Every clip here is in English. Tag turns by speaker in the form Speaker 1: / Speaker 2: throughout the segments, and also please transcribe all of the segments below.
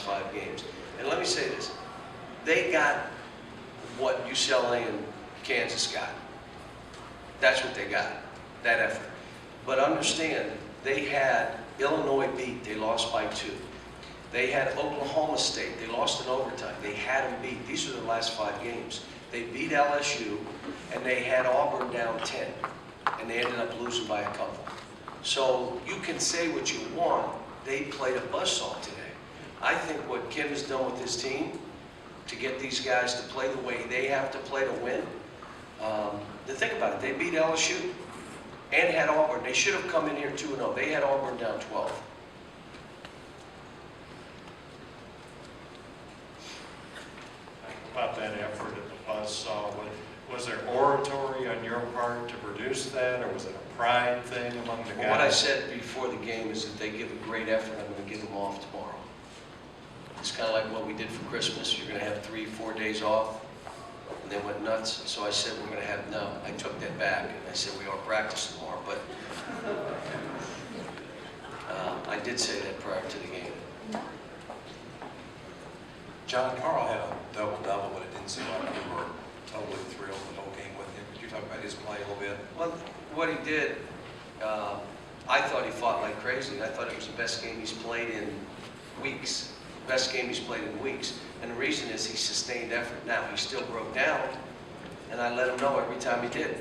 Speaker 1: 5 games. And let me say this, they got what UCLA and Kansas got. That's what they got, that effort. But understand, they had Illinois beat, they lost by 2. They had Oklahoma State, they lost in overtime. They had them beat. These are the last 5 games. They beat LSU, and they had Auburn down 10, and they ended up losing by a couple. So you can say what you want, they played a buzzsaw today. I think what Kim has done with his team to get these guys to play the way they have to play to win, think about it, they beat LSU and had Auburn. They should have come in here 2-0. They had Auburn down 12.
Speaker 2: About that effort at the buzzsaw, was there oratory on your part to produce that, or was it a pride thing among the guys?
Speaker 1: Well, what I said before the game is that they give a great effort. I'm going to give them off tomorrow. It's kind of like what we did for Christmas. You're going to have 3-4 days off. And they went nuts. So I said, we're going to have no. I took that back, and I said, we are practicing tomorrow. But I did say that prior to the game.
Speaker 3: John, Carl had a double-double, but it didn't seem like you were totally thrilled the whole game with him. Could you talk about his play a little bit?
Speaker 1: Well, what he did, I thought he fought like crazy. I thought it was the best game he's played in weeks. Best game he's played in weeks. And the reason is he sustained effort. Now, he still broke down, and I let him know every time he did.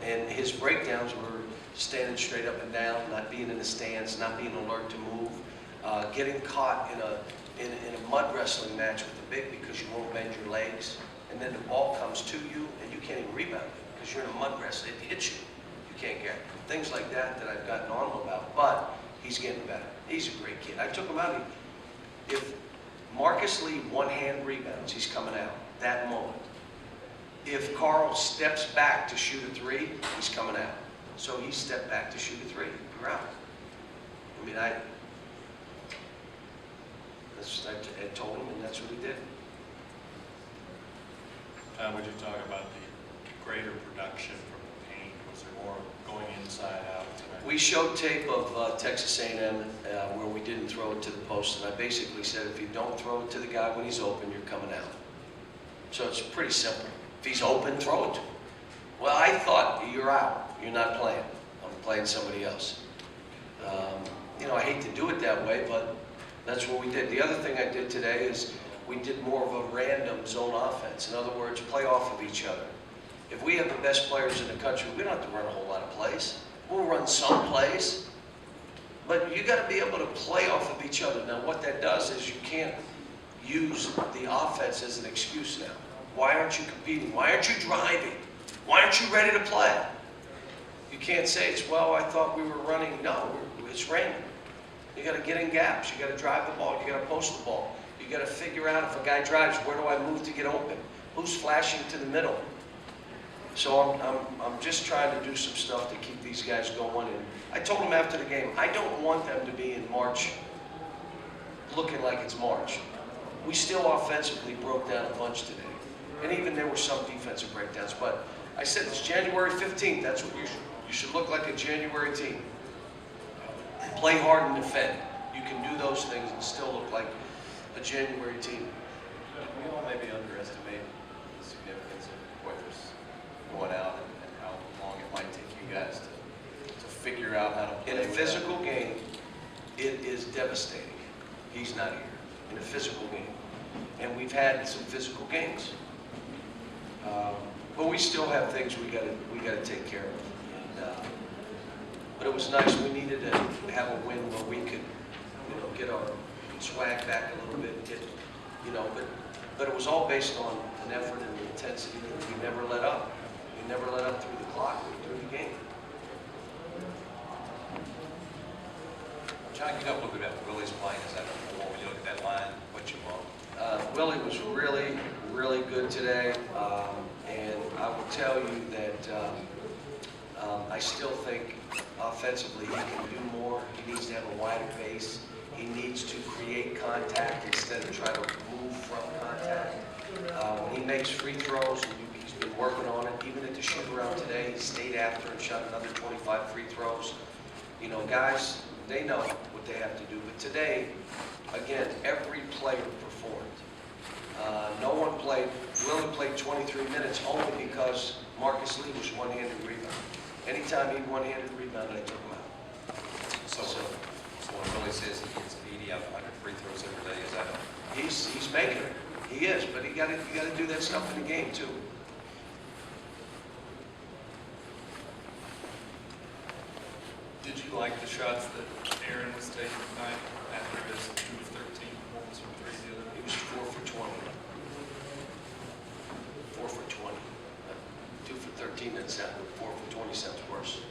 Speaker 1: And his breakdowns were standing straight up and down, not being in the stands, not being alert to move, getting caught in a mud wrestling match with the big because you won't bend your legs, and then the ball comes to you and you can't even rebound it because you're in a mud wrestle. It hits you. You can't get it. Things like that I've gotten on him about, but he's getting better. He's a great kid. I took him out. If Marcus Lee one-hand rebounds, he's coming out that moment. If Carl steps back to shoot a 3, he's coming out. So he stepped back to shoot a 3. You're out. I mean, I told him, and that's what he did.
Speaker 2: Tom, would you talk about the greater production from the paint? Was there more going inside out tonight?
Speaker 1: We showed tape of Texas A&M where we didn't throw it to the post, and I basically said, if you don't throw it to the guy when he's open, you're coming out. So it's pretty simple. If he's open, throw it to him. Well, I thought, you're out. You're not playing. I'm playing somebody else. You know, I hate to do it that way, but that's what we did. The other thing I did today is we did more of a random zone offense. In other words, play off of each other. If we have the best players in the country, we don't have to run a whole lot of plays. We'll run some plays, but you got to be able to play off of each other. Now, what that does is you can't use the offense as an excuse now. Why aren't you competing? Why aren't you driving? Why aren't you ready to play? You can't say it's, well, I thought we were running. No, it's random. You got to get in gaps. You got to drive the ball. You got to post the ball. You got to figure out if a guy drives, where do I move to get open? Who's flashing to the middle? So I'm just trying to do some stuff to keep these guys going. And I told them after the game, I don't want them to be in March looking like it's March. We still offensively broke down a bunch today. And even there were some defensive breakdowns. But I said it's January 15th. That's what you should look like a January team. Play hard and defend. You can do those things and still look like a January team.
Speaker 4: We all maybe underestimate the significance of Poitras going out and how long it might take you guys to figure out how to play.
Speaker 1: In a physical game, it is devastating. He's not here. In a physical game. And we've had some physical games. But we still have things we gotta take care of. And, but it was nice. We needed to have a win where we could, get our swag back a little bit. But it was all based on an effort and an intensity that we never let up. We never let up through the clock or through the game.
Speaker 3: John, can you talk a little bit about Willie's playing? Is that when you look at that line, what you want?
Speaker 1: Willie was really, really good today. And I will tell you that I still think offensively he can do more. He needs to have a wider base. He needs to create contact instead of try to move from contact. When he makes free throws, and he's been working on it. Even at the shoot-around today, he stayed after and shot another 25 free throws. Guys they know what they have to do. But today, again, every player performed. No one played, Willie played 23 minutes only because Marcus Lee was one-handed rebound. Anytime he one-handed rebound, I took him out.
Speaker 3: So when Willie says he gets 80 out of 100 free throws every day, is that?
Speaker 1: He's making it. He is, but you got to do that stuff in the game too.
Speaker 5: Did you like the shots that Aaron was taking tonight after his 2 of 13 performance from 3 the other
Speaker 1: He
Speaker 5: night?
Speaker 1: was 4 for 20. 4 for 20. 2 for 13, that's that. 4 for 20 sounds worse.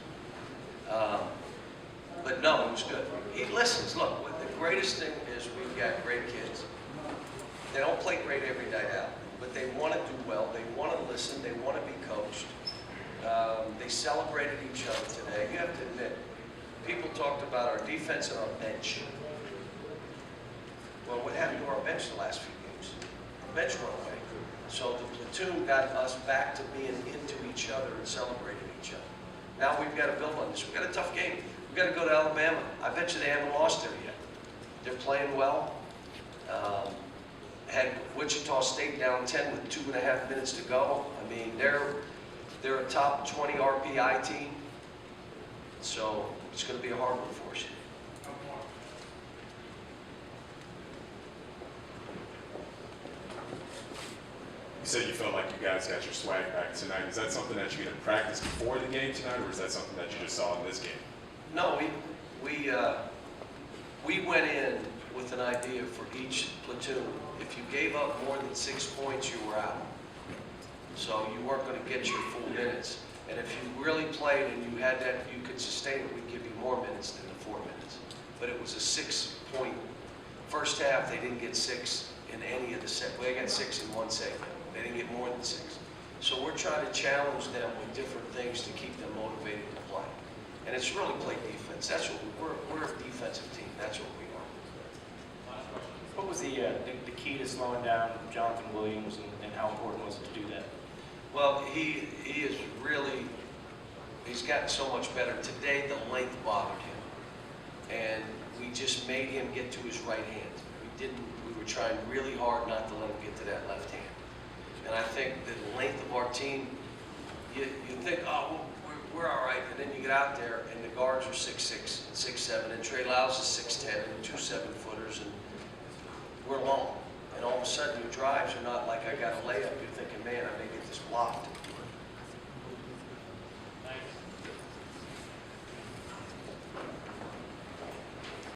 Speaker 1: But no, it was good. He listens. Look, the greatest thing is we've got great kids. They don't play great every night out, but they want to do well. They want to listen. They want to be coached. They celebrated each other today. You have to admit, people talked about our defense and our bench. Well, what happened to our bench the last few games? Our bench went away. So the platoon got us back to being into each other and celebrating each other. Now we've got to build on this. We've got a tough game. We've got to go to Alabama. I bet you they haven't lost there yet. They're playing well. Had Wichita State down 10 with 2.5 minutes to go. I mean, they're a top 20 RPI team. So it's going to be a hard one for us.
Speaker 6: You said you felt like you guys got your swag back tonight. Is that something that you did in practice before the game tonight, or is that something that you just saw in this game?
Speaker 1: No, we went in with an idea for each platoon. If you gave up more than 6 points, you were out. So you weren't going to get your full minutes. And if you really played and you had that, you could sustain it, we'd give you more minutes than the 4 minutes. But it was a 6-point first half. They didn't get 6 in any of the segments. Well, they got 6 in one segment. They didn't get more than 6. So we're trying to challenge them with different things to keep them motivated to play. And it's really play defense. That's what we're a defensive team. That's what we are.
Speaker 7: What was the key to slowing down Jonathan Williams, and how important was it to do that?
Speaker 1: Well, he is really, he's gotten so much better. Today, the length bothered him. And we just made him get to his right hand. We were trying really hard not to let him get to that left hand. And I think the length of our team, you think, oh, well, we're all right. And then you get out there, and the guards are 6'6", and 6'7", and Trey Lyles is 6'10", and 2 7-footers, and we're long. And all of a sudden, your drives are not like I got a layup. You're thinking, man, I may get this blocked.